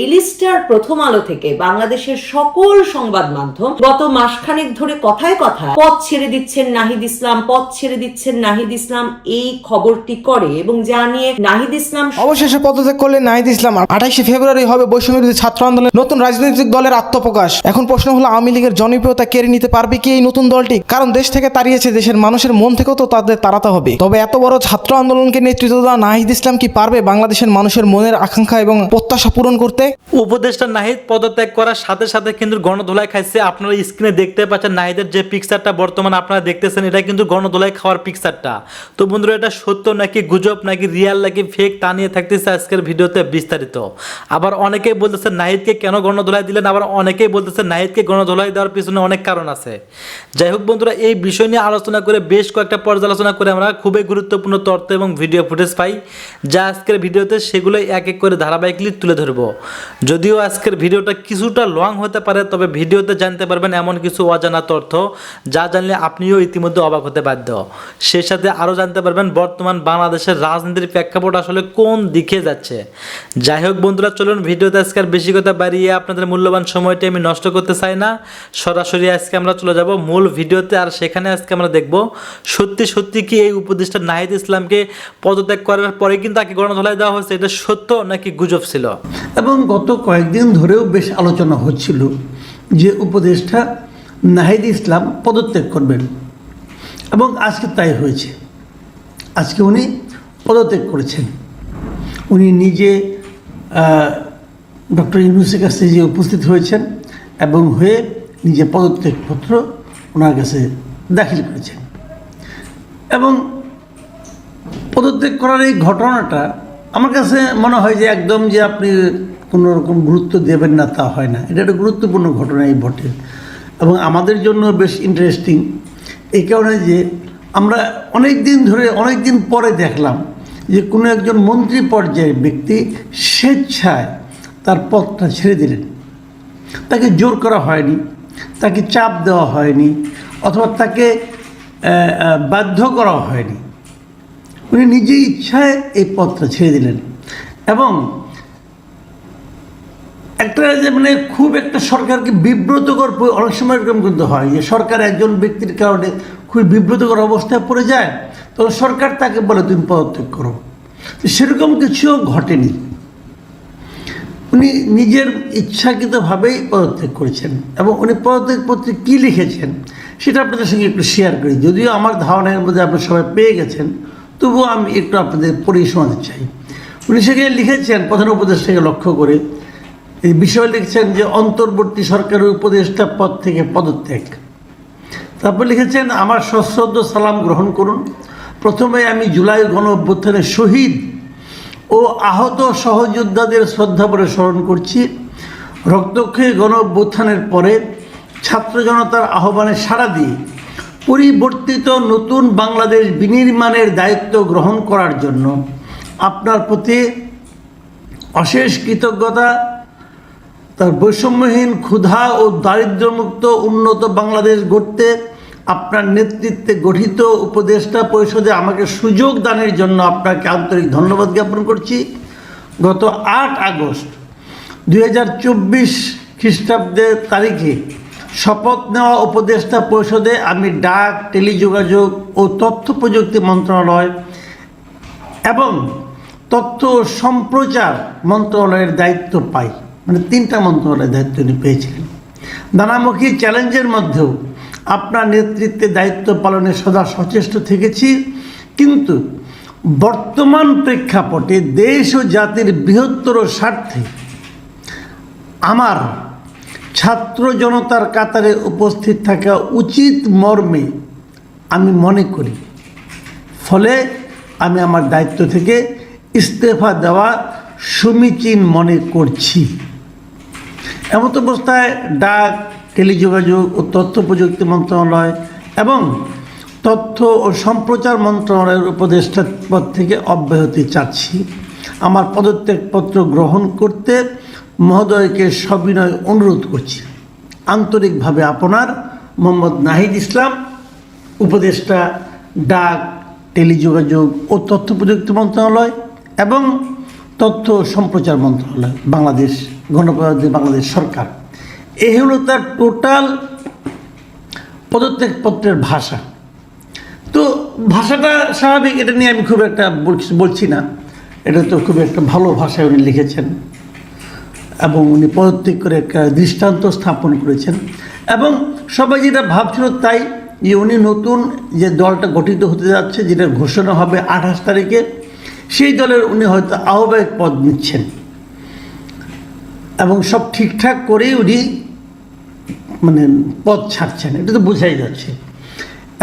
এই লিস্টার প্রথম আলো থেকে বাংলাদেশের সকল সংবাদ মাধ্যম গত মাসখানেক ধরে কথায় কথায় পদ ছেড়ে দিচ্ছেন নাহিদ ইসলাম, পদ ছেড়ে দিচ্ছেন নাহিদ ইসলাম এই খবরটি করে এবং যা নিয়ে নাহিদ ইসলাম অবশেষে পদত্যাগ করলেন নাহিদ ইসলাম। 28 ফেব্রুয়ারি হবে বৈষম্যবিরোধী ছাত্র আন্দোলনের নতুন রাজনৈতিক দলের আত্মপ্রকাশ। এখন প্রশ্ন হলো, আওয়ামী লীগের জনপ্রিয়তা কেড়ে নিতে পারবে কি এই নতুন দলটি? কারণ দেশ থেকে তাড়িয়েছে, দেশের মানুষের মন থেকেও তো তাদের তাড়াতে হবে। তবে এত বড় ছাত্র আন্দোলনকে নেতৃত্ব দেওয়া নাহিদ ইসলাম কি পারবে বাংলাদেশের মানুষের মনের আকাঙ্ক্ষা এবং প্রত্যাশা পূরণ করতে? উপদেষ্টা নাহিদ পদত্যাগ করার সাথে সাথে কিন্তু গণধোলাই খাইছে। আপনারা স্ক্রিনে দেখতে পাচ্ছেন নাহিদের যে পিকচারটা বর্তমানে আপনারা দেখতেছেন, এটা কিন্তু গণধোলাই খাওয়ার পিকচারটা। তো বন্ধুরা, এটা সত্য নাকি গুজব নাকি রিয়াল নাকি ফেক তা নিয়ে থাকতেছে আজকের ভিডিওতে বিস্তারিত। আবার অনেকেই বলতেছে নাহিদকে কেন গণধোলাই দিলেন, আবার অনেকেই বলতেছে নাহিদকে গণধোলাই দেওয়ার পিছনে অনেক কারণ আছে। যাই হোক বন্ধুরা, এই বিষয় নিয়ে আলোচনা করে বেশ কয়েকটা পর্যালোচনা করে আমরা খুবই গুরুত্বপূর্ণ তথ্য এবং ভিডিও ফুটেজ পাই, যা আজকের ভিডিওতে সেগুলো এক এক করে ধারাবাহিকলি তুলে ধরবো। যদিও আজকের ভিডিওটা কিছুটা লং হতে পারে, তবে ভিডিওতে জানতে পারবেন এমন কিছু অজানা তথ্য যা জানলে আপনিও ইতিমধ্যে অবাক হতে বাধ্য। সেই সাথে আরও জানতে পারবেন বর্তমান বাংলাদেশের রাজনীতির প্রেক্ষাপট আসলে কোন দিকে যাচ্ছে। যাই হোক বন্ধুরা, চলুন ভিডিওতে আজকে আর বেশি কথা বাড়িয়ে আপনাদের মূল্যবান সময়টি আমি নষ্ট করতে চাই না। সরাসরি আজকে আমরা চলে যাব মূল ভিডিওতে। আর সেখানে আজকে আমরা দেখব সত্যি সত্যি কি এই উপদেষ্টা নাহিদ ইসলামকে পদত্যাগ করার পরে কিন্তু তাকে গণধোলাই দেওয়া হয়েছে, এটা সত্য নাকি গুজব ছিল। এবং গত কয়েকদিন ধরেও বেশ আলোচনা হচ্ছিল যে উপদেষ্টা নাহিদ ইসলাম পদত্যাগ করবেন, এবং আজকে তাই হয়েছে। আজকে উনি পদত্যাগ করেছেন। উনি নিজে ডক্টর ইউনূসের কাছে যে উপস্থিত হয়েছেন এবং হয়ে নিজে পদত্যাগপত্র ওনার কাছে দাখিল করেছেন। এবং পদত্যাগ করার এই ঘটনাটা আমার কাছে মনে হয় যে একদম যে আপনি কোনো রকম গুরুত্ব দেবেন না তা হয় না। এটা একটা গুরুত্বপূর্ণ ঘটনা এই বটে, এবং আমাদের জন্য বেশ ইন্টারেস্টিং এই কারণে যে আমরা অনেক দিন পরে দেখলাম যে কোনো একজন মন্ত্রী পর্যায়ের ব্যক্তি স্বেচ্ছায় তার পদটা ছেড়ে দিলেন। তাকে জোর করা হয়নি, তাকে চাপ দেওয়া হয়নি, অথবা তাকে বাধ্য করা হয়নি। উনি নিজের ইচ্ছায় এই পদটা ছেড়ে দিলেন। এবং একটা যে খুব একটা সরকারকে বিব্রতকর, অনেক সময় এরকম কিন্তু হয় যে সরকার একজন ব্যক্তির কারণে খুব বিব্রতকর অবস্থায় পড়ে যায়, তখন সরকার তাকে বলে তুমি পদত্যাগ করো। সেরকম কিছুও ঘটেনি। উনি নিজের ইচ্ছাকৃতভাবেই পদত্যাগ করেছেন। এবং উনি পদত্যাগপত্রে কী লিখেছেন সেটা আপনাদের সঙ্গে একটু শেয়ার করি। যদিও আমার ধারণার মধ্যে আপনারা সবাই পেয়ে গেছেন, তবুও আমি একটু আপনাদের পড়িয়ে শোনাতে চাই। উনি সেখানে লিখেছেন, প্রধান উপদেষ্টাকে লক্ষ্য করে এই বিষয় লিখছেন যে অন্তর্বর্তী সরকারের উপদেষ্টা পদ থেকে পদত্যাগ। তারপর লিখেছেন, আমার সশ্রদ্ধ সালাম গ্রহণ করুন। প্রথমে আমি জুলাই গণ অভ্যুত্থানের শহীদ ও আহত সহযোদ্ধাদের শ্রদ্ধাভরে স্মরণ করছি। রক্তক্ষয়ী গণ অভ্যুত্থানের পরে ছাত্র জনতার আহ্বানে সাড়া দিয়ে পরিবর্তিত নতুন বাংলাদেশ বিনির্মাণের দায়িত্ব গ্রহণ করার জন্য আপনার প্রতি অশেষ কৃতজ্ঞতা। তার বৈষম্যহীন, ক্ষুধা ও দারিদ্র্যমুক্ত উন্নত বাংলাদেশ গড়তে আপনার নেতৃত্বে গঠিত উপদেষ্টা পরিষদে আমাকে সুযোগ দানের জন্য আপনাকে আন্তরিক ধন্যবাদ জ্ঞাপন করছি। গত 8 আগস্ট 2024 খ্রিস্টাব্দের তারিখে শপথ নেওয়া উপদেষ্টা পরিষদে আমি ডাক, টেলিযোগাযোগ ও তথ্য প্রযুক্তি মন্ত্রণালয় এবং তথ্য ও সম্প্রচার মন্ত্রণালয়ের দায়িত্ব পাই। 3টা মন্ত্রণালয়ের দায়িত্ব উনি পেয়েছিলেন। নানামুখী চ্যালেঞ্জের মধ্যেও আপনার নেতৃত্বে দায়িত্ব পালনে সদা সচেষ্ট থেকেছি। কিন্তু বর্তমান প্রেক্ষাপটে দেশ ও জাতির বৃহত্তর স্বার্থে আমার ছাত্র জনতার কাতারে উপস্থিত থাকা উচিত মর্মে আমি মনে করি। ফলে আমি আমার দায়িত্ব থেকে ইস্তফা দেওয়া সমীচীন মনে করছি। এমত অবস্থায় ডাক, টেলিযোগাযোগ ও তথ্য প্রযুক্তি মন্ত্রণালয় এবং তথ্য ও সম্প্রচার মন্ত্রণালয়ের উপদেষ্টা পদ থেকে অব্যাহতি চাচ্ছি। আমার পদত্যাগপত্র গ্রহণ করতে মহোদয়কে সবিনয় অনুরোধ করছি। আন্তরিকভাবে আপনার মোহাম্মদ নাহিদ ইসলাম, উপদেষ্টা ডাক, টেলিযোগাযোগ ও তথ্য প্রযুক্তি মন্ত্রণালয় এবং তথ্য সম্প্রচার মন্ত্রণালয়, বাংলাদেশ গণপ্রজাতন্ত্রী বাংলাদেশ সরকার। এই হলো তার টোটাল পদত্যাগপত্রের ভাষা। তো ভাষাটা স্বাভাবিক, এটা নিয়ে আমি খুব একটা বলছি না, এটা তো খুব একটা ভালো ভাষায় উনি লিখেছেন এবং উনি পদত্যাগ করে একটা দৃষ্টান্ত স্থাপন করেছেন। এবং সবাই যেটা ভাবছিল তাই, যে উনি নতুন যে দলটা গঠিত হতে যাচ্ছে, যেটা ঘোষণা হবে 28 তারিখে, সেই দলের উনি হয়তো আহ্বায়ক পদ নিচ্ছেন এবং সব ঠিকঠাক করেই উনি মানে পদ ছাড়ছেন, এটা তো বোঝাই যাচ্ছে।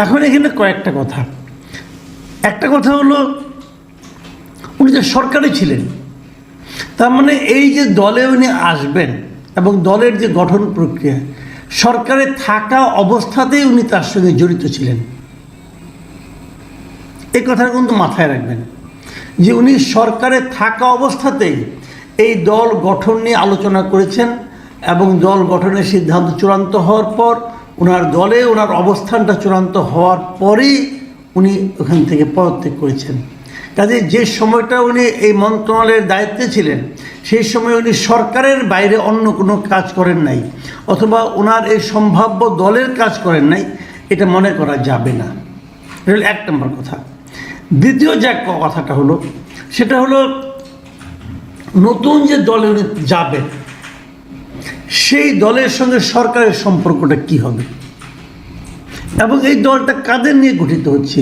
এখন এখানে কয়েকটা কথা। একটা কথা হলো, উনি যে সরকারে ছিলেন, তার মানে এই যে দলে উনি আসবেন এবং দলের যে গঠন প্রক্রিয়া, সরকারে থাকা অবস্থাতেই উনি তার সঙ্গে জড়িত ছিলেন। এই কথাটা কিন্তু মাথায় রাখবেন যে উনি সরকারে থাকা অবস্থাতেই এই দল গঠন নিয়ে আলোচনা করেছেন এবং দল গঠনের সিদ্ধান্ত চূড়ান্ত হওয়ার পর ওনার দলে ওনার অবস্থানটা চূড়ান্ত হওয়ার পরেই উনি ওখান থেকে পদত্যাগ করেছেন। কাজে যে সময়টা উনি এই মন্ত্রণালয়ের দায়িত্বে ছিলেন, সেই সময় উনি সরকারের বাইরে অন্য কোনো কাজ করেন নাই, অথবা ওনার এই সম্ভাব্য দলের কাজ করেন নাই, এটা মনে করা যাবে না। এটা হলো 1 নম্বর কথা। দ্বিতীয় যে কথাটা হলো, সেটা হলো নতুন যে দলে উনি যাবেন, সেই দলের সঙ্গে সরকারের সম্পর্কটা কি হবে এবং এই দলটা কাদের নিয়ে গঠিত হচ্ছে,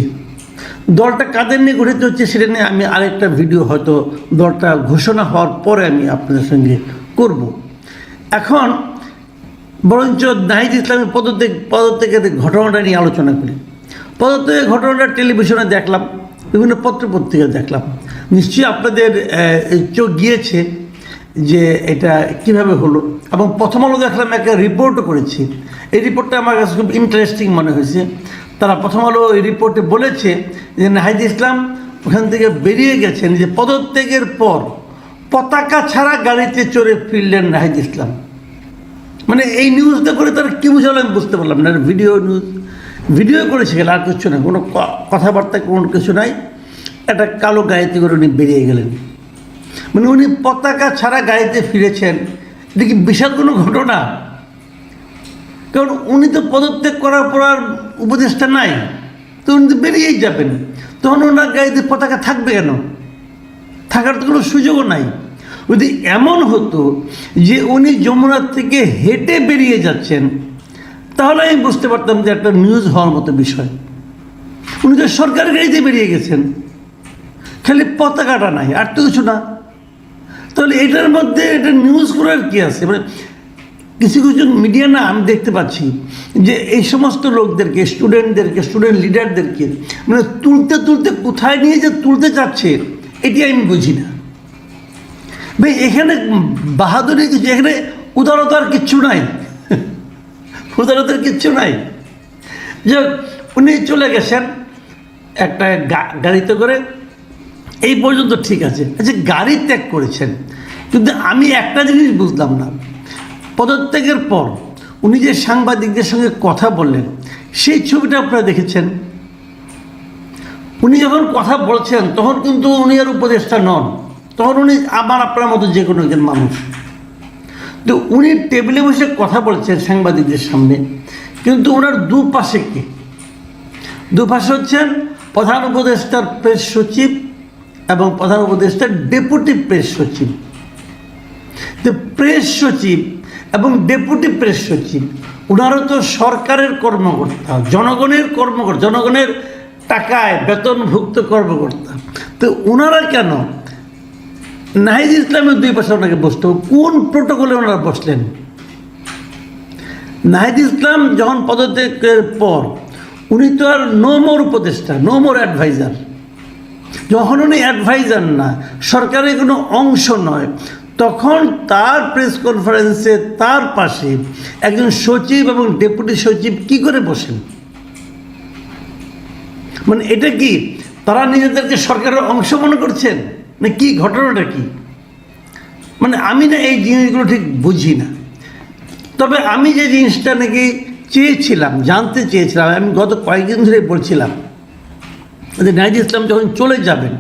দলটা কাদের নিয়ে গঠিত হচ্ছে সেটা নিয়ে আমি আরেকটা ভিডিও হয়তো দলটা ঘোষণা হওয়ার পরে আমি আপনাদের সঙ্গে করব। এখন বরঞ্চ নাহিদ ইসলামের পদত্যাগের ঘটনাটা নিয়ে আলোচনা করি। পদত্যাগের ঘটনাটা টেলিভিশনে দেখলাম, বিভিন্ন পত্রপত্রিকায় দেখলাম, নিশ্চয়ই আপনাদের চোখ গিয়েছে যে এটা কিভাবে হলো। এবং প্রথম আলো দেখলাম, একটা রিপোর্টও করেছি। এই রিপোর্টটা আমার কাছে খুব ইন্টারেস্টিং মনে হয়েছে। তারা প্রথম আলো এই রিপোর্টে বলেছে যে নাহিদ ইসলাম ওখান থেকে বেরিয়ে গেছেন, যে পদত্যাগের পর পতাকা ছাড়া গাড়িতে চড়ে ফিরলেন নাহিদ ইসলাম। মানে এই নিউজটা করে তারা কী বুঝালো আমি বুঝতে পারলাম না। ভিডিও নিউজ, ভিডিও করেছে গেলে আর কিছু না, কোনো কথাবার্তা কোনো কিছু নাই। একটা কালো গাড়িতে করে উনি বেরিয়ে গেলেন। মানে উনি পতাকা ছাড়া গাড়িতে ফিরেছেন, এটা কি বিশাল কোনো ঘটনা? কারণ উনি তো পদত্যাগ করার পর আর উপদেষ্টা নাই, তো উনি তো বেরিয়েই যাবেন, তখন ওনার গাড়িতে পতাকা থাকবে কেন? থাকার তো কোনো সুযোগও নাই। যদি এমন হতো যে উনি যমুনার থেকে হেঁটে বেরিয়ে যাচ্ছেন, তাহলে আমি বুঝতে পারতাম যে একটা নিউজ হওয়ার মতো বিষয়। উনি তো সরকারি গাড়িতে বেরিয়ে গেছেন, খালি পতাকাটা নাই, আর তো কিছু না। তাহলে এটার মধ্যে এটা নিউজ করার কি আছে? মানে কিছু কিছু মিডিয়া না, আমি দেখতে পাচ্ছি যে এই সমস্ত লোকদেরকে, স্টুডেন্টদেরকে, স্টুডেন্ট লিডারদেরকে মানে তুলতে তুলতে কোথায় নিয়ে যে তুলতে চাচ্ছে, এটি আমি বুঝি না ভাই। এখানে বাহাদুরি কিছু, এখানে উদারতার কিচ্ছু নাই, উদারতার কিচ্ছু নাই। যে উনি চলে গেছেন একটা গাড়িতে করে, এই পর্যন্ত ঠিক আছে। আচ্ছা, গাড়ি ত্যাগ করেছেন, কিন্তু আমি একটা জিনিস বুঝলাম না, পদত্যাগের পর উনি যে সাংবাদিকদের সঙ্গে কথা বললেন, সেই ছবিটা আপনারা দেখেছেন। উনি যখন কথা বলছেন তখন কিন্তু উনি আর উপদেষ্টা নন, তখন উনি আমার আপনার মতো যে কোনো একজন মানুষ। তো উনি টেবিলে বসে কথা বলছেন সাংবাদিকদের সামনে, কিন্তু ওনার দুপাশে কে? দুপাশে হচ্ছেন প্রধান উপদেষ্টার প্রেস সচিব এবং প্রধান উপদেষ্টার ডেপুটি প্রেস সচিব। তো প্রেস সচিব এবং ডেপুটি প্রেস সচিব ওনারা তো সরকারের কর্মকর্তা, জনগণের কর্মকর্তা, জনগণের টাকায় বেতনভুক্ত কর্মকর্তা। তো ওনারা কেন নাহিদ ইসলামের দুই পাশে ওনাকে বসতে হবে? কোন প্রোটোকলে ওনারা বসলেন? নাহিদ ইসলাম যখন পদত্যাগের পর উনি তো আর নো মোর উপদেষ্টা, নো মোর অ্যাডভাইজার। যখন উনি অ্যাডভাইজার না, সরকারের কোনো অংশ নয়, তখন তার প্রেস কনফারেন্সে তার পাশে একজন সচিব এবং ডেপুটি সচিব কি করে বসেন? মানে এটা কি তারা নিজেদেরকে সরকারের অংশ মনে করছেন, না কি ঘটনাটা কি? মানে আমি না এই জিনিসগুলো ঠিক বুঝি না। তবে আমি যে জিনিসটা নাকি চেয়েছিলাম, জানতে চেয়েছিলাম, আমি গত কয়েকদিন ধরে বলছিলাম যে নাহিদ ইসলাম যখন চলে যাবেন,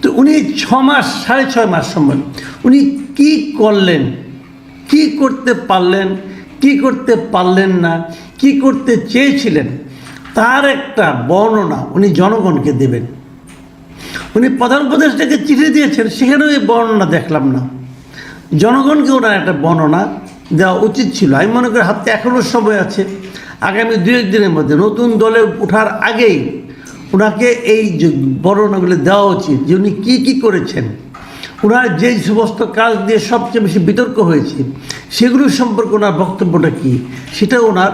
তো উনি 6 মাস 6.5 মাস সময় উনি কি করলেন, কি করতে পারলেন, কি করতে পারলেন না, কি করতে চেয়েছিলেন, তার একটা বর্ণনা উনি জনগণকে দেবেন। উনি প্রধান উপদেষ্টাকে চিঠি দিয়েছেন, সেখানেও এই বর্ণনা দেখলাম না। জনগণকে ওনার একটা বর্ণনা দেওয়া উচিত ছিল। আমি মনে করি হাতে এখনও সময় আছে, আগামী 2-1 দিনের মধ্যে নতুন দলে ওঠার আগেই ওনাকে এই যে বর্ণনাগুলো দেওয়া উচিত যে উনি কী কী করেছেন, ওনার যেই সমস্ত কাজ দিয়ে সবচেয়ে বেশি বিতর্ক হয়েছে সেগুলো সম্পর্কে ওনার বক্তব্যটা কী, সেটা ওনার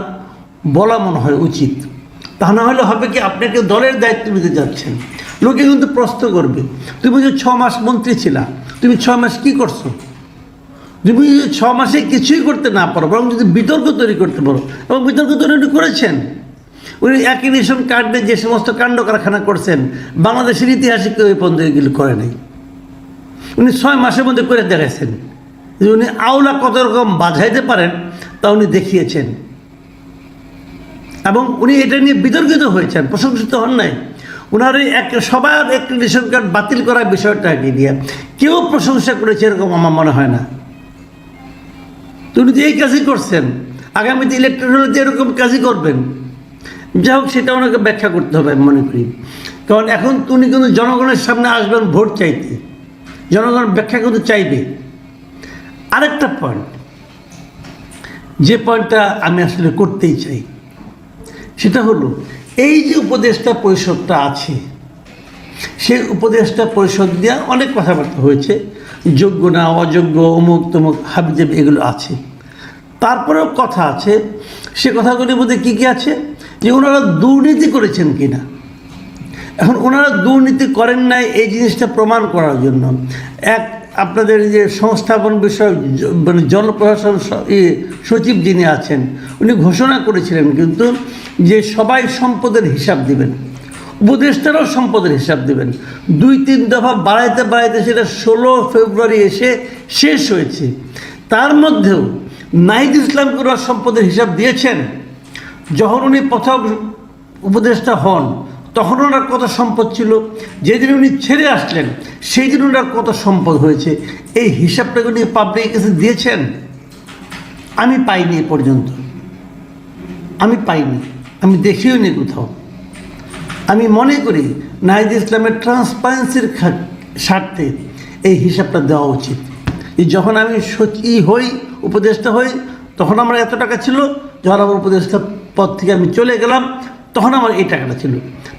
বলা মনে হয় উচিত। তা না হলে হবে কি, আপনাকে দলের দায়িত্ব নিতে যাচ্ছেন, লোকে কিন্তু প্রশ্ন করবে, তুমি যে 6 মাস মন্ত্রী ছিলা, তুমি 6 মাস কী করছো? তুমি যদি 6 মাসে কিছুই করতে না পারো, বরং যদি বিতর্ক তৈরি করতে পারো, এবং বিতর্ক তৈরি করেছেন। উনি একই রেশন কার্ড নিয়ে যে সমস্ত কাণ্ড কারখানা করছেন, বাংলাদেশের ইতিহাসে কেউ এই পর্যন্ত এগুলো করে নাই। উনি 6 মাসের মধ্যে করে দেখাইছেন যে উনি আওলা কত রকম বাজাইতে পারেন, তা উনি দেখিয়েছেন। এবং উনি এটা নিয়ে বিতর্কিত হয়েছেন, প্রশংসিত হন নাই। ওনার এই সবার একটি রেশন কার্ড বাতিল করার বিষয়টাকে নিয়ে কেউ প্রশংসা করেছে এরকম আমার মনে হয় না। তো উনি তো এই কাজই করছেন, আগামীতে ইলেকট্রিক হলে তো এরকম কাজই করবেন। যাই হোক, সেটা ওনাকে ব্যাখ্যা করতে হবে আমি মনে করি। কারণ এখন উনি কিন্তু জনগণের সামনে আসবেন ভোট চাইতে, জনগণ ব্যাখ্যা কিন্তু চাইবে। আরেকটা পয়েন্ট, যে পয়েন্টটা আমি আসলে করতেই চাই, সেটা হলো এই যে উপদেষ্টা পরিষদটা আছে, সেই উপদেষ্টা পরিষদ দিয়ে অনেক কথাবার্তা হয়েছে, যোগ্য না অযোগ্য, অমুক তমুক হাবিজাবি এগুলো আছে। তারপরেও কথা আছে, সে কথাগুলির মধ্যে কী কী আছে, যে ওনারা দুর্নীতি করেছেন কিনা। এখন ওনারা দুর্নীতি করেন নাই এই জিনিসটা প্রমাণ করার জন্য আপনাদের যে সংস্থাপন বিষয়ক মানে জনপ্রশাসন সচিব যিনি আছেন, উনি ঘোষণা করেছিলেন কিন্তু যে সবাই সম্পদের হিসাব দিবেন, উপদেষ্টারাও সম্পদের হিসাব দেবেন। 2-3 দফা বাড়াইতে বাড়াইতে সেটা 16 ফেব্রুয়ারি এসে শেষ হয়েছে। তার মধ্যেও নাহিদ ইসলামকে ওরা সম্পদের হিসাব দিয়েছেন। যখন উনি প্রথম উপদেষ্টা হন তখন ওনার কত সম্পদ ছিল, যেদিন উনি ছেড়ে আসলেন সেই দিন ওনার কত সম্পদ হয়েছে, এই হিসাবটাকে উনি পাবলিকের কাছে দিয়েছেন? আমি পাইনি এ পর্যন্ত, আমি পাইনি, আমি দেখিও নি কোথাও। আমি মনে করি নাহিদ ইসলামের ট্রান্সপারেন্সির স্বার্থে এই হিসাবটা দেওয়া উচিত। যখন আমি উপদেষ্টা হই তখন আমার এত টাকা ছিল, যখন আমার উপদেষ্টা পদ থেকে আমি চলে গেলাম তখন আমার এই টাকাটা ছিল।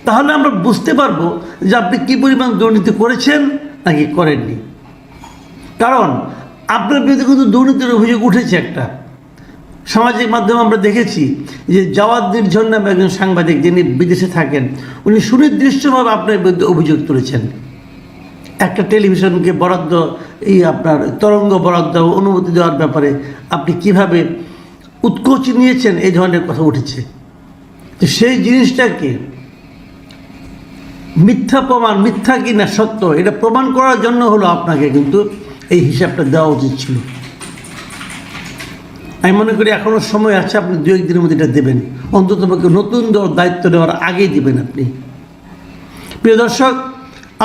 তাহলে আমরা বুঝতে পারবো যে আপনি কী পরিমাণ দুর্নীতি করেছেন নাকি করেননি। কারণ আপনার বিরুদ্ধে কিন্তু দুর্নীতির অভিযোগ উঠেছে একটা, সামাজিক মাধ্যমে আমরা দেখেছি যে জাওয়াদ নির্ঝর নামে একজন সাংবাদিক যিনি বিদেশে থাকেন, উনি সুনির্দিষ্টভাবে আপনার বিরুদ্ধে অভিযোগ তুলেছেন। একটা টেলিভিশনকে বরাদ্দ আপনার তরঙ্গ বরাদ্দ অনুমতি দেওয়ার ব্যাপারে আপনি কিভাবে উৎকোচ নিয়েছেন, এই ধরনের কথা উঠেছে। তো সেই জিনিসটাকে মিথ্যা প্রমাণ, মিথ্যা কি না সত্য, এটা প্রমাণ করার জন্য হলো আপনাকে কিন্তু এই হিসাবটা দেওয়া উচিত ছিল। আমি মনে করি এখনও সময় আছে, আপনি 2-1 দিনের মধ্যে এটা দেবেন, অন্তত নতুন দায়িত্ব নেওয়ার আগেই দেবেন আপনি। প্রিয় দর্শক,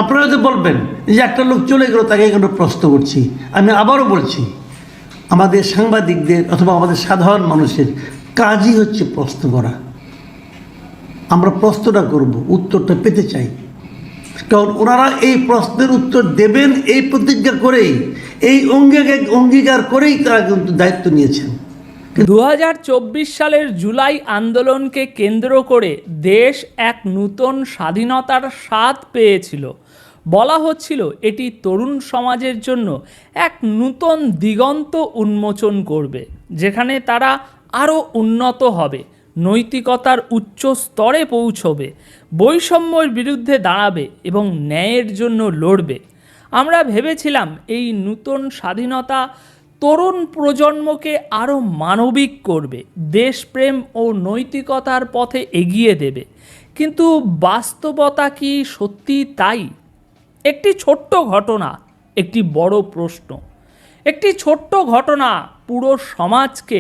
আপনারা যদি বলবেন যে একটা লোক চলে গেল তাকে কেন প্রশ্ন করছি, আমি আবারও বলছি, আমাদের সাংবাদিকদের অথবা আমাদের সাধারণ মানুষের কাজই হচ্ছে প্রশ্ন করা। আমরা প্রশ্নটা করব, উত্তরটা পেতে চাই। কারণ ওনারা এই প্রশ্নের উত্তর দেবেন এই প্রতিজ্ঞা করেই, এই অঙ্গীকার করেই তারা কিন্তু দায়িত্ব নিয়েছেন। 2024 সালের জুলাই আন্দোলনকে কেন্দ্র করে দেশ এক নূতন স্বাধীনতার স্বাদ পেয়েছিল। বলা হচ্ছিল এটি তরুণ সমাজের জন্য এক নূতন দিগন্ত উন্মোচন করবে, যেখানে তারা আরও উন্নত হবে, নৈতিকতার উচ্চ স্তরে পৌঁছবে, বৈষম্যের বিরুদ্ধে দাঁড়াবে এবং ন্যায়ের জন্য লড়বে। আমরা ভেবেছিলাম এই নূতন স্বাধীনতা তরুণ প্রজন্মকে আরও মানবিক করবে, দেশপ্রেম ও নৈতিকতার পথে এগিয়ে দেবে। কিন্তু বাস্তবতা কি সত্যি তাই? একটি ছোট্ট ঘটনা, একটি বড় প্রশ্ন। একটি ছোট্ট ঘটনা পুরো সমাজকে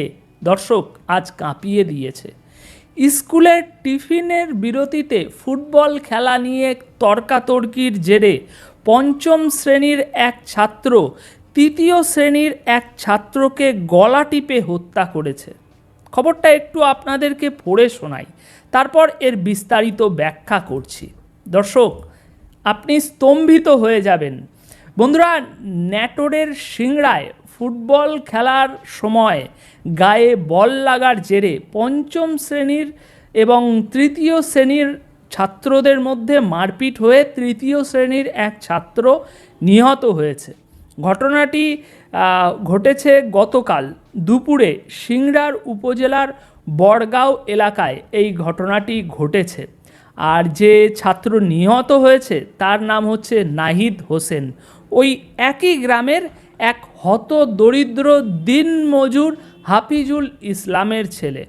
দর্শক আজ কাঁপিয়ে দিয়েছে। স্কুলের টিফিনের বিরতিতে ফুটবল খেলা নিয়ে তর্কাতর্কির জেরে পঞ্চম শ্রেণীর এক ছাত্র তৃতীয় শ্রেণীর এক ছাত্রকে গলা টিপে হত্যা করেছে। খবরটা একটু আপনাদেরকে পড়ে শোনাই, তারপর এর বিস্তারিত ব্যাখ্যা করছি। দর্শক, আপনি স্তম্ভিত হয়ে যাবেন। বন্ধুরা, ন্যাটোরের সিংড়ায় ফুটবল খেলার সময় গায়ে বল লাগার জেরে পঞ্চম শ্রেণীর এবং তৃতীয় শ্রেণীর ছাত্রদের মধ্যে মারপিট হয়ে তৃতীয় শ্রেণীর এক ছাত্র নিহত হয়েছে। ঘটনাটি ঘটেছে গতকাল দুপুরে সিংড়ার উপজেলার বড়গাঁও এলাকায় এই ঘটনাটি ঘটেছে। আর যে ছাত্র নিহত হয়েছে তার নাম হচ্ছে নাহিদ হোসেন, ওই একই গ্রামের এক হতদরিদ্র দিনমজুর হাফিজুল ইসলামের ছেলে।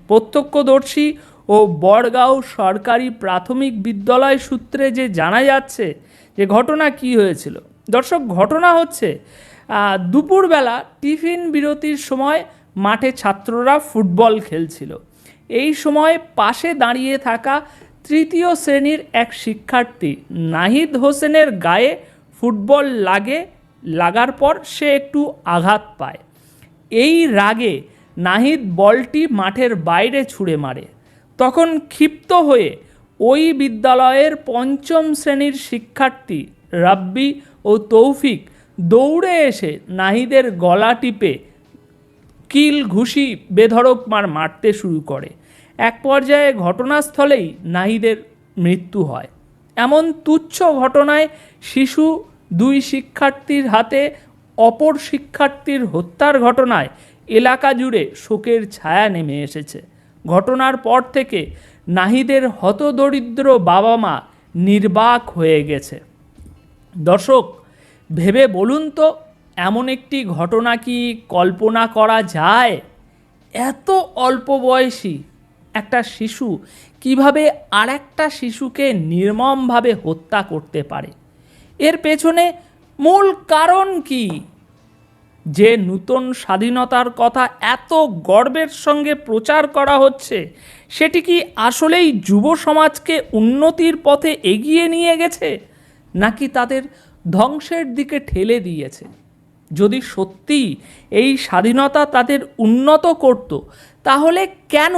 প্রত্যক্ষদর্শী ও বড়গাঁও সরকারি প্রাথমিক বিদ্যালয় সূত্রে যে জানা যাচ্ছে যে ঘটনা কি হয়েছিল। দর্শক, ঘটনা হচ্ছে দুপুরবেলা টিফিন বিরতির সময় মাঠে ছাত্ররা ফুটবল খেলছিল। এই সময় পাশে দাঁড়িয়ে থাকা তৃতীয় শ্রেণীর এক শিক্ষার্থী নাহিদ হোসেনের গায়ে ফুটবল লাগার পর সে একটু আঘাত পায়। এই রাগে নাহিদ বলটি মাঠের বাইরে ছুঁড়ে মারে। তখন ক্ষিপ্ত হয়ে ওই বিদ্যালয়ের পঞ্চম শ্রেণীর শিক্ষার্থী রাব্বি ও তৌফিক দৌড়ে এসে নাহিদের গলা টিপে কিল ঘুষি বেধড়ক মারতে শুরু করে। এক পর্যায়ে ঘটনাস্থলেই নাহিদের মৃত্যু হয়। এমন তুচ্ছ ঘটনায় শিশু দুই শিক্ষার্থীর হাতে অপর শিক্ষার্থীর হত্যার ঘটনায় এলাকা জুড়ে শোকের ছায়া নেমে এসেছে। ঘটনার পর থেকে নাহিদের হতদরিদ্র বাবা মা নির্বাক হয়ে গেছে। দর্শক, ভেবে বলুন তো, এমন একটি ঘটনা কি কল্পনা করা যায়? এত অল্প বয়সী একটা শিশু কিভাবে আরেকটা শিশুকে নির্মমভাবে হত্যা করতে পারে? এর পেছনে মূল কারণ কি? যে নূতন স্বাধীনতার কথা এত গর্বের সঙ্গে প্রচার করা হচ্ছে, সেটি কি আসলেই যুব সমাজকে উন্নতির পথে এগিয়ে নিয়ে গেছে, নাকি তাদের ধ্বংসের দিকে ঠেলে দিয়েছে? যদি সত্যি এই স্বাধীনতা তাদের উন্নত করত, তাহলে কেন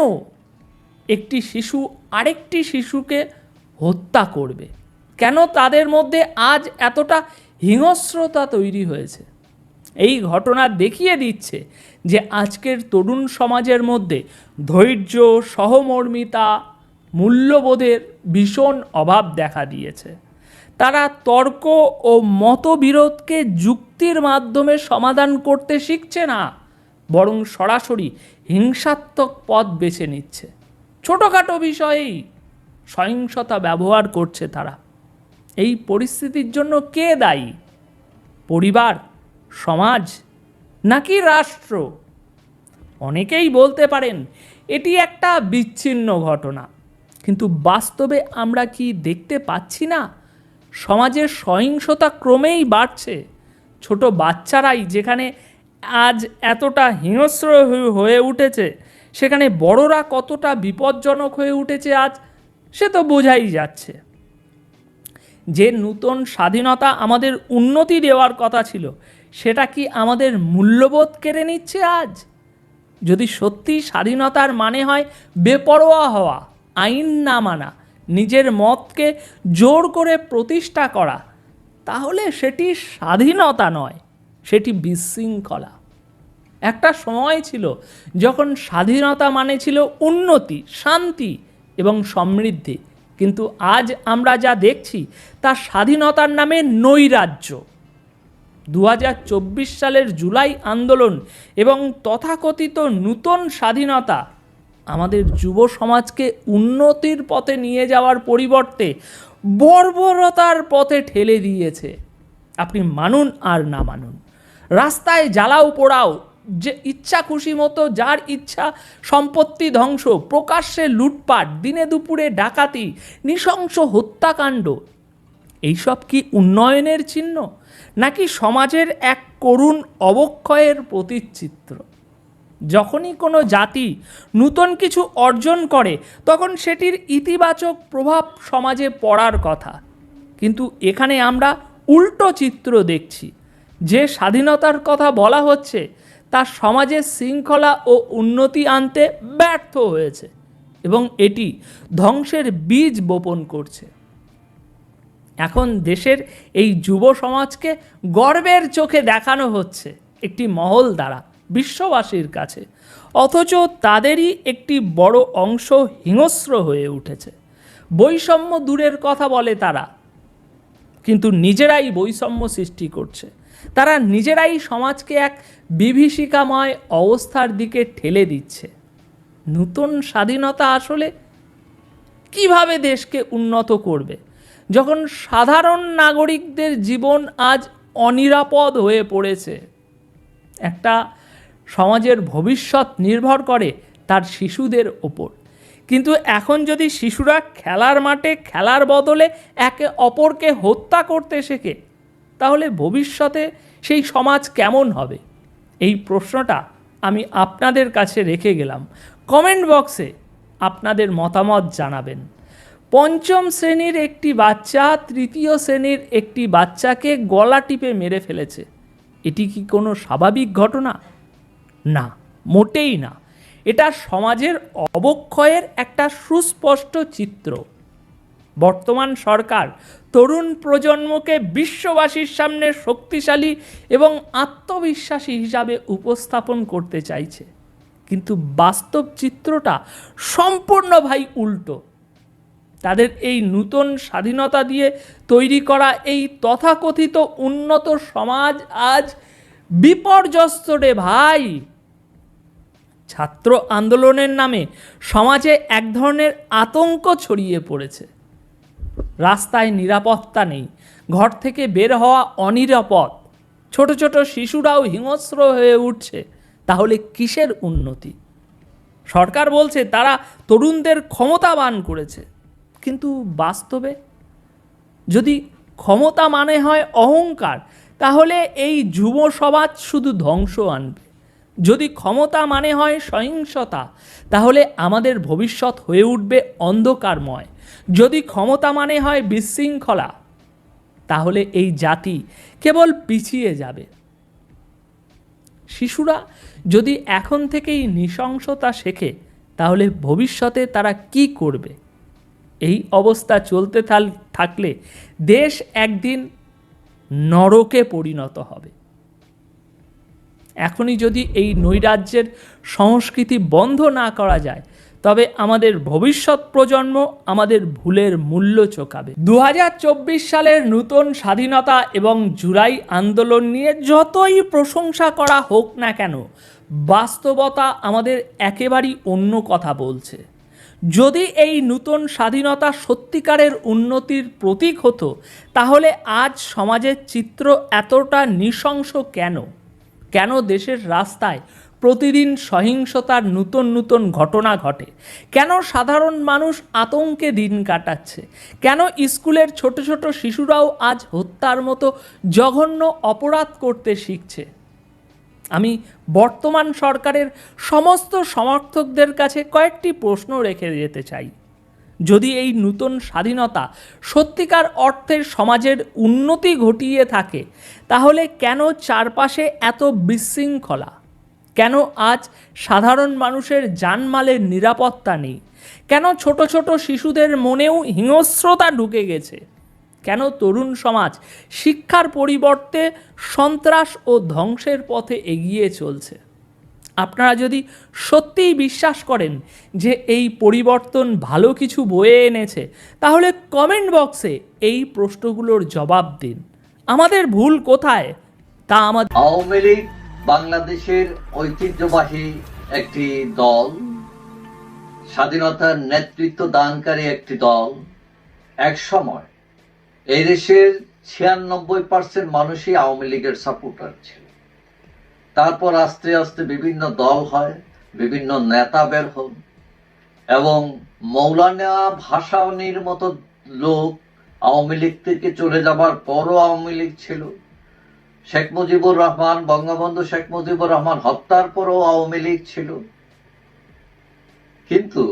একটি শিশু আরেকটি শিশুকে হত্যা করবে? কেন তাদের মধ্যে আজ এতটা হিংস্রতা তৈরি হয়েছে? এই ঘটনা দেখিয়ে দিচ্ছে যে আজকের তরুণ সমাজের মধ্যে ধৈর্য, সহমর্মিতা, মূল্যবোধের ভীষণ অভাব দেখা দিয়েছে। তারা তর্ক ও মতবিরোধকে যুক্তির মাধ্যমে সমাধান করতে শিখছে না, বরং সরাসরি হিংসাত্মক পথ বেছে নিচ্ছে। ছোটোখাটো বিষয়েই সহিংসতা ব্যবহার করছে তারা। এই পরিস্থিতির জন্য কে দায়ী? পরিবার, সমাজ, নাকি রাষ্ট্র? অনেকেই বলতে পারেন এটি একটা বিচ্ছিন্ন ঘটনা, কিন্তু বাস্তবে আমরা কি দেখতে পাচ্ছি না সমাজের সহিংসতা ক্রমেই বাড়ছে? ছোট বাচ্চারাই যেখানে আজ এতটা হিংস্র হয়ে উঠেছে, সেখানে বড়রা কতটা বিপজ্জনক হয়ে উঠেছে আজ, সে তো বোঝাই যাচ্ছে। যে নূতন স্বাধীনতা আমাদের উন্নতি দেওয়ার কথা ছিল, সেটা কি আমাদের মূল্যবোধ কেড়ে নিচ্ছে আজ? যদি সত্যি স্বাধীনতার মানে হয় বেপরোয়া হওয়া, আইন না মানা, নিজের মতকে জোর করে প্রতিষ্ঠা করা, তাহলে সেটি স্বাধীনতা নয়, সেটি বিশৃঙ্খলা। একটা সময় ছিল যখন স্বাধীনতা মানে ছিল উন্নতি, শান্তি এবং সমৃদ্ধি, কিন্তু আজ আমরা যা দেখছি তা স্বাধীনতার নামে নৈরাজ্য। 2024 সালের জুলাই আন্দোলন এবং তথাকথিত নূতন স্বাধীনতা আমাদের যুব সমাজকে উন্নতির পথে নিয়ে যাওয়ার পরিবর্তে বর্বরতার পথে ঠেলে দিয়েছে। আপনি মানুন আর না মানুন, রাস্তায় জ্বালাও পোড়াও, যে ইচ্ছা খুশি মতো যার ইচ্ছা সম্পত্তি ধ্বংস, প্রকাশ্যে লুটপাট, দিনে দুপুরে ডাকাতি, নৃশংস হত্যাকাণ্ড, এইসব কি উন্নয়নের চিহ্ন, নাকি সমাজের এক করুণ অবক্ষয়ের প্রতিচিত্র? যখনই কোনো জাতি নূতন কিছু অর্জন করে, তখন সেটির ইতিবাচক প্রভাব সমাজে পড়ার কথা, কিন্তু এখানে আমরা উল্টো চিত্র দেখছি। যে স্বাধীনতার কথা বলা হচ্ছে তা সমাজের শৃঙ্খলা ও উন্নতি আনতে ব্যর্থ হয়েছে এবং এটি ধ্বংসের বীজ বপন করছে। এখন দেশের এই যুব সমাজকে গর্বের চোখে দেখানো হচ্ছে একটি মহল দ্বারা বিশ্ববাসীর কাছে, অথচ তাদেরই একটি বড় অংশ হিংস্র হয়ে উঠেছে। বৈষম্য দূরের কথা বলে তারা, কিন্তু নিজেরাই বৈষম্য সৃষ্টি করছে। তারা নিজেরাই সমাজকে এক বিভীষিকাময় অবস্থার দিকে ঠেলে দিচ্ছে। নতুন স্বাধীনতা আসলে কিভাবে দেশকে উন্নত করবে, যখন সাধারণ নাগরিকদের জীবন আজ অনিরাপদ হয়ে পড়েছে? একটা সমাজের ভবিষ্যৎ নির্ভর করে তার শিশুদের ওপর, কিন্তু এখন যদি শিশুরা খেলার মাঠে খেলার বদলে একে অপরকে হত্যা করতে শেখে, তাহলে ভবিষ্যতে সেই সমাজ কেমন হবে? এই প্রশ্নটা আমি আপনাদের কাছে রেখে গেলাম। কমেন্ট বক্সে আপনাদের মতামত জানাবেন। পঞ্চম শ্রেণীর একটি বাচ্চা তৃতীয় শ্রেণীর একটি বাচ্চাকে গলা টিপে মেরে ফেলেছে। এটি কি কোনো স্বাভাবিক ঘটনা? না, মোটেই না। এটা সমাজের অবক্ষয়ের একটা সুস্পষ্ট চিত্র। বর্তমান সরকার তরুণ প্রজন্মকে বিশ্ববাসীর সামনে শক্তিশালী এবং আত্মবিশ্বাসী হিসাবে উপস্থাপন করতে চাইছে, কিন্তু বাস্তব চিত্রটা সম্পূর্ণ উল্টো। তাদের এই নতুন স্বাধীনতা দিয়ে তৈরি করা এই তথাকথিত উন্নত সমাজ আজ বিপর্যস্ত রে ভাই। ছাত্র আন্দোলনের নামে সমাজে এক ধরনের আতঙ্ক ছড়িয়ে পড়েছে। রাস্তায় নিরাপত্তা নেই, ঘর থেকে বের হওয়া অনিরাপদ, ছোট ছোট শিশুরাও হিংস্র হয়ে উঠছে। তাহলে কিসের উন্নতি? সরকার বলছে তারা তরুণদের ক্ষমতাবান করেছে, কিন্তু বাস্তবে যদি ক্ষমতা মানে হয় অহংকার, তাহলে এই যুব সমাজ শুধু ধ্বংস আনবে। যদি ক্ষমতা মানে হয় সহিংসতা, তাহলে আমাদের ভবিষ্যৎ হয়ে উঠবে অন্ধকারময়। যদি ক্ষমতা মানে হয় বিশৃঙ্খলা, তাহলে এই জাতি কেবল পিছিয়ে যাবে। শিশুরা যদি এখন থেকেই নৃশংসতা শেখে, তাহলে ভবিষ্যতে তারা কি করবে? এই অবস্থা চলতে থাকলে দেশ একদিন নরকে পরিণত হবে। এখনই যদি এই নৈরাজ্যের সংস্কৃতি বন্ধ না করা যায়, তবে আমাদের ভবিষ্যৎ প্রজন্ম আমাদের ভুলের মূল্য চোকাবে। 2024 সালের নতুন স্বাধীনতা এবং জুলাই আন্দোলন নিয়ে যতই প্রশংসা করা হোক না কেন, বাস্তবতা আমাদের একেবারেই অন্য কথা বলছে। যদি এই নতুন স্বাধীনতা সত্যিকারের উন্নতির প্রতীক হতো, তাহলে আজ সমাজের চিত্র এতটা নৃশংস কেন? কেন দেশের রাস্তায় প্রতিদিন সহিংসতার নতুন নতুন ঘটনা ঘটে? কেন সাধারণ মানুষ আতঙ্কে দিন কাটাচ্ছে? কেন স্কুলের ছোট ছোট শিশুরাও আজ হত্যার মতো জঘন্য অপরাধ করতে শিখছে? আমি বর্তমান সরকারের সমস্ত সমর্থকদের কাছে কয়েকটি প্রশ্ন রেখে যেতে চাই। যদি এই নতুন স্বাধীনতা সত্যিকার অর্থে সমাজের উন্নতি ঘটিয়ে থাকে, তাহলে কেন চারপাশে এত বিশৃঙ্খলা? কেন আজ সাধারণ মানুষের জানমালের নিরাপত্তা নেই? কেন ছোট ছোট শিশুদের মনেও হিংস্রতা ঢুকে গেছে? কেন তরুণ সমাজ শিক্ষার পরিবর্তে সন্ত্রাস ও ধ্বংসের পথে এগিয়ে চলছে? আপনারা যদি সত্যিই বিশ্বাস করেন যে এই পরিবর্তন ভালো কিছু বয়ে এনেছে, তাহলে কমেন্ট বক্সে এই প্রশ্নগুলোর জবাব দিন। আমাদের ভুল কোথায় তা আমাদের। আওয়ামী লীগ বাংলাদেশের ঐতিহ্যবাহী একটি দল, স্বাধীনতার নেতৃত্ব দানকারী একটি দল। এক সময় এই দেশের 96% মানুষই আওয়ামী লীগের সাপোর্টার ছিল। তারপর আস্তে আস্তে বিভিন্ন দল হয়, বিভিন্ন নেতা বের হন, এবং মৌলানা ভাসানীর মতো লোক আওয়ামী লীগ থেকে চলে যাবার পরও আওয়ামী লীগ ছিল। শেখ মুজিবুর রহমান, বঙ্গবন্ধু শেখ মুজিবুর রহমান হত্যার পরও আওয়ামী লীগ ছিল। কিন্তু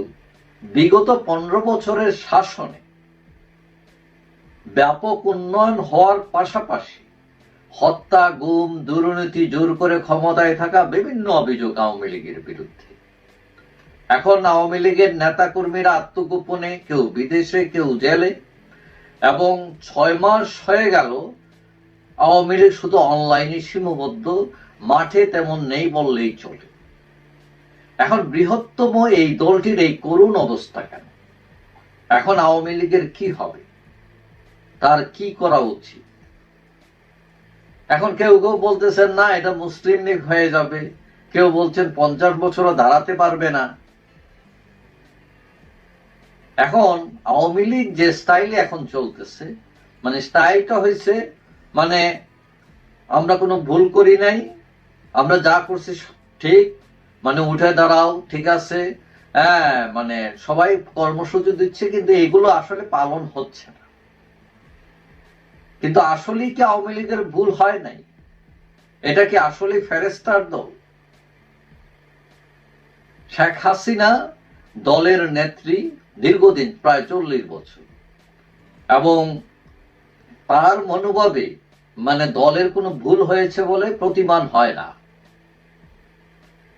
বিগত 15 বছরের শাসনে ব্যাপক উন্নয়ন হওয়ার পাশাপাশি হত্যা, গুম, দুর্নীতি, জোর করে ক্ষমতায় থাকা বিভিন্ন অভিযোগ আওয়ামী লীগের বিরুদ্ধে। এখন আওয়ামী লীগের নেতাকর্মীরা আত্মগোপনে, কেউ বিদেশে, কেউ জেলে, এবং 6 মাস হয়ে গেল আওয়ামী লীগ শুধু অনলাইনে সীমাবদ্ধ, মাঠে তেমন নেই বললেই চলে। এখন বৃহত্তম এই দলটির এই করুণ অবস্থা কেন? এখন আওয়ামী লীগের কি হবে, তার কি করা উচিত? এখন কেউ কেউ বলতেছেন না, এটা মুসলিম লীগ হয়ে যাবে, কেউ বলছেন 50 বছরও দাঁড়াতে পারবে না। এখন আওয়ামী লীগ যে স্টাইলে এখন চলতেছে, মানে স্টাইলটা হয়েছে মানে আমরা কোনো ভুল করি নাই, আমরা যা করছি ঠিক, মানে উঠে দাঁড়াও, ঠিক আছে, হ্যাঁ, মানে সবাই কর্মসূচি দিচ্ছে, কিন্তু এগুলো আসলে পালন হচ্ছে না। কিন্তু আসলেই কি আওয়ামী লীগের ভুল হয় নাই? এটা কি আসলে ফেরেস্তার দল? শেখ হাসিনা দলের নেত্রী দীর্ঘদিন, প্রায় 40 বছর, এবং তার মনোভাবে মানে দলের কোনো ভুল হয়েছে বলে প্রতিমান হয় না।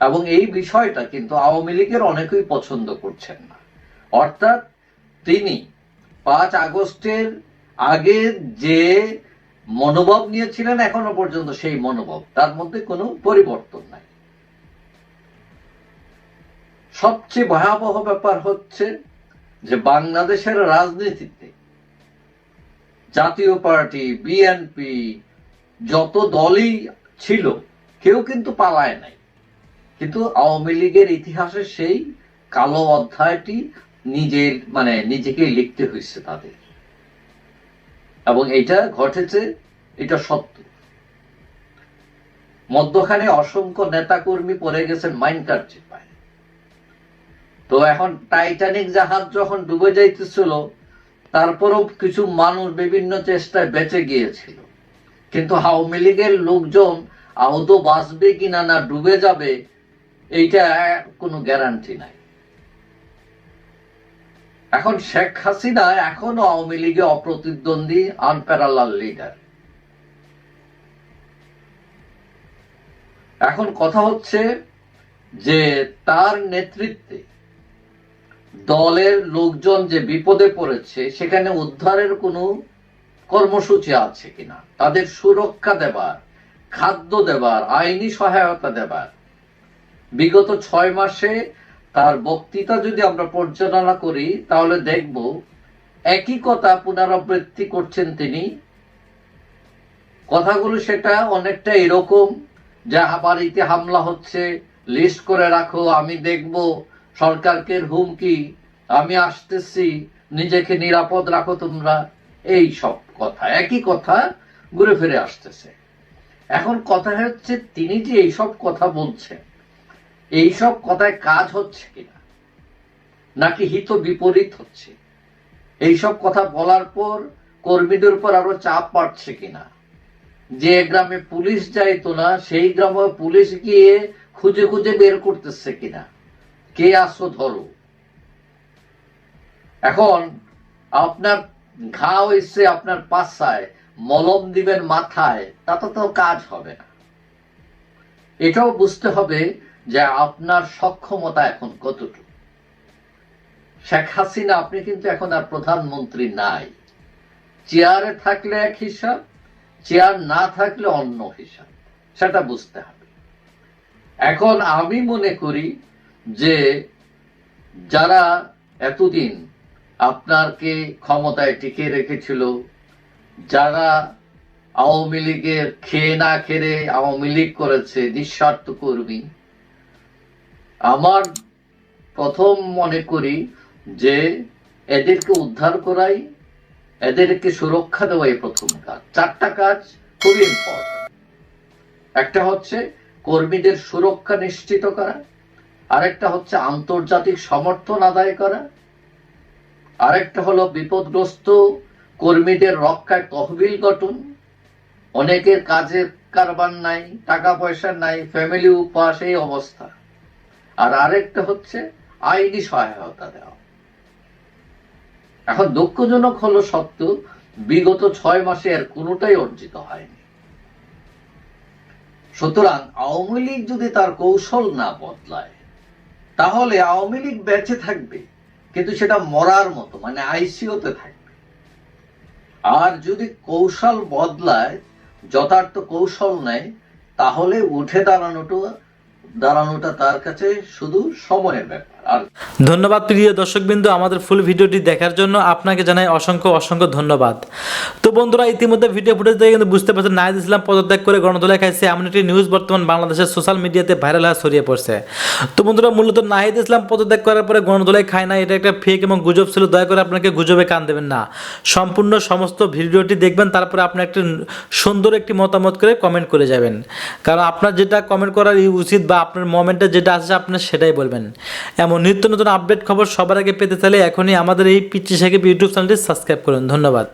এবং এই বিষয়টা কিন্তু আওয়ামী লীগের অনেকেই পছন্দ করছেন না। অর্থাৎ তিনি 5 আগস্টের আগে যে মনোভাব নিয়েছিলেন, এখনো পর্যন্ত সেই মনোভাব, তার মধ্যে কোনো পরিবর্তন নাই। সবচেয়ে ভয়াবহ ব্যাপার হচ্ছে যে বাংলাদেশের রাজনীতিতে জাতীয় পার্টি, বিএনপি, যত দলই ছিল, কেউ কিন্তু পালায় নাই, কিন্তু আওয়ামী লীগের ইতিহাসে সেই কালো অধ্যায়টি নিজেকে লিখতে হয়েছে তাদের, এবং এটা ঘটেছে, এটা সত্য। মধ্যখানে অসংখ্য নেতাকর্মী পড়ে গেছেন মাইনকার চিপায়। তো এখন টাইটানিক জাহাজ যখন ডুবে যাইতেছিল, তারপরও কিছু মানুষ বিভিন্ন চেষ্টায় বেঁচে গিয়েছিল, কিন্তু আওয়ামী লীগের লোকজন আদৌ বাঁচবে কিনা, না ডুবে যাবে, এইটা কোনো গ্যারান্টি নাই। এখন শেখ হাসিনা এখনো আওয়ামী লীগে অপ্রতিদ্বন্দ্বী, আনপ্যারালাল লিডার। এখন কথা হচ্ছে যে তার নেতৃত্বে দলের লোকজন যে বিপদে পড়েছে, সেখানে উদ্ধারের কোনো কর্মসূচি আছে কিনা, তাদের সুরক্ষা দেবার, খাদ্য দেবার, আইনি সহায়তা দেবার। বিগত 6 মাসে তার বক্তৃতা যদি আমরা পর্যালোচনা করি, তাহলে দেখব একই কথা পুনরাবৃত্তি করছেন তিনি। কথাগুলো সেটা অনেকটা এরকম যে বাড়িতে হামলা হচ্ছে, লিস্ট করে রাখো, আমি দেখব, সরকারকে হুমকি, আমি আসতেছি, নিজেকে নিরাপদ রাখো তোমরা, এই সব কথা, একই কথা ঘুরে ফিরে আসতেছে। এখন কথা হচ্ছে তিনি যে এইসব কথা বলছেন, এইসব কথায় কাজ হচ্ছে কিনা, নাকি হিত বিপরীত হচ্ছে? এইসব কথা বলার পর কর্মীদের উপর আরো চাপ বাড়ছে কিনা? যে গ্রামে পুলিশ যাইতো না, সেই গ্রামে পুলিশ গিয়ে খুঁজে খুঁজে বের করতেছে কিনা, কে আসো ধরো। এখন আপনার ঘা হয়েছে আপনার পাছায়, মলম দিবেন মাথায়, তাতে তো কাজ হবে না। এটাও বুঝতে হবে যে আপনার সক্ষমতা এখন কতটুকু। শেখ হাসিনা, আপনি কিন্তু এখন আর প্রধানমন্ত্রী নাই। চেয়ারে থাকলে এক হিসাব, চেয়ার না থাকলে অন্য হিসাব, সেটা বুঝতে হবে। এখন আমি মনে করি যে যারা এতদিন আপনাকে ক্ষমতায় টিকে রেখেছিল, যারা আওয়ামী লীগের খেয়ে না খেয়ে আওয়ামী লীগ করেছে, নিঃস্বার্থ কর্মী, আমার প্রথম মনে করি যে এদেরকে উদ্ধার করাই, এদেরকে সুরক্ষা দেওয়াই প্রথম কাজ। 4টা কাজ খুবই ইম্পর্টেন্ট। একটা হচ্ছে কর্মীদের সুরক্ষা নিশ্চিত করা, আরেকটা হচ্ছে আন্তর্জাতিক সমর্থন আদায় করা, আরেকটা হলো বিপদগ্রস্ত কর্মীদের রক্ষায় তহবিল গঠন। অনেকের কাজের কারবার নাই, টাকা পয়সা নাই, ফ্যামিলি উপাস, এই অবস্থা। আর আরেকটা হচ্ছে আইনি সহায়তা দেওয়া। এখন দুঃখজনক হলো সত্য বিগত 6 মাসে এর কোনোটাই অর্জিত হয়নি। সুতরাং আওয়ামী লীগ যদি তার কৌশল না বদলায় তাহলে আওয়ামী লীগ বেঁচে থাকবে, কিন্তু সেটা মরার মতো, মানে আইসিইউতে থাকবে। আর যদি কৌশল বদলায়, যথার্থ কৌশল নেয়, তাহলে উঠে দাঁড়ানোটা তার কাছে শুধু সময়ের ব্যাপার। আর ধন্যবাদ প্রিয় দর্শকবৃন্দ, আমাদের ফুল ভিডিওটি দেখার জন্য আপনাকে জানাই অসংখ্য অসংখ্য ধন্যবাদ। তো বন্ধুরা, ইতিমধ্যে ভিডিও ফুটেজ দেখে কিন্তু বুঝতে পারছেন নাহিদ ইসলাম পদত্যাগ করে গণধোলাই খাইছে, এমন একটি নিউজ বর্তমান বাংলাদেশের সোশ্যাল মিডিয়াতে ভাইরাল হয়ে ছড়িয়ে পড়ছে। তো বন্ধুরা, মূলত নাহিদ ইসলাম পদত্যাগ করার পরে গণধোলাই খায় না, এটা একটা ফেক এবং গুজব ছিল। দয়া করে আপনাকে গুজবে কান দেবেন না, সম্পূর্ণ সমস্ত ভিডিওটি দেখবেন, তারপরে আপনি একটা সুন্দর একটি মতামত করে কমেন্ট করে যাবেন। কারণ আপনার যেটা কমেন্ট করার উচিত বা আপনার মোমেন্টে যেটা আছে আপনার সেটাই বলবেন। এমন নিত্য নতুন আপডেট খবর সবার আগে পেতে চাইলে এখনই আমাদের এই পিচ্চি সাকিব ইউটিউব চ্যানেলটি সাবস্ক্রাইব করুন। ধন্যবাদ।